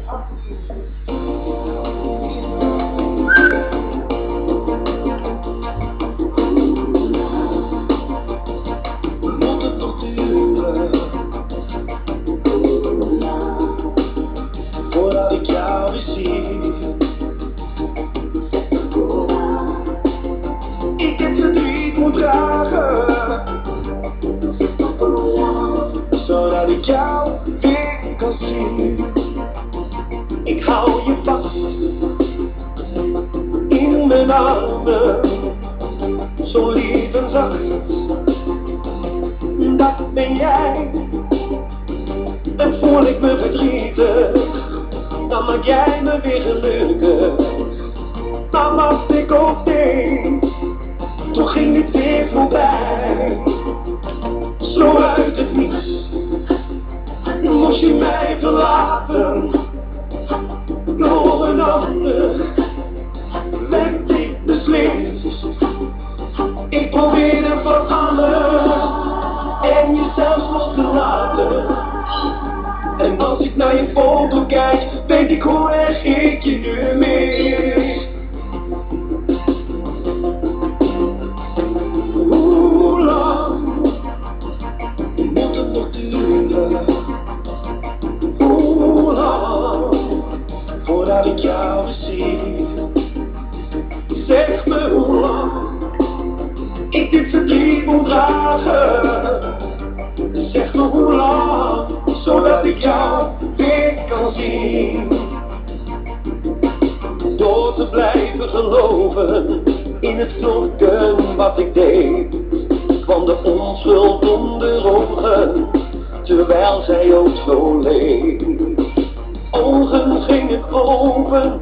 Moet het nog duren voordat ik jou weer zie? Ik het verdriet moet dragen zodat ik jou weer kan zien. Ik hou je vast in mijn armen, zo lief en zacht. Dat ben jij. En voel ik me verdrietig, dan maak jij me weer gelukkig. Maar wat ik ook deed, toen ging het weer voorbij. Zo uit het niets moest je mij verlaten. Door een ander werd ik beslist. Ik probeerde van alles en je zelfs los te laten. En als ik naar je foto kijk, weet ik hoe erg ik je nu mis. Hoe lang moet het nog duren? Hoe lang voordat ik jou weer zie? Zeg me hoe lang ik dit verdriet moet dragen. Zeg me hoe lang, zodat ik jou weer kan zien. Door te blijven geloven in het vloeken wat ik deed, kwam de onschuld onder ogen, terwijl zij ook zo leed. Ogen gingen open,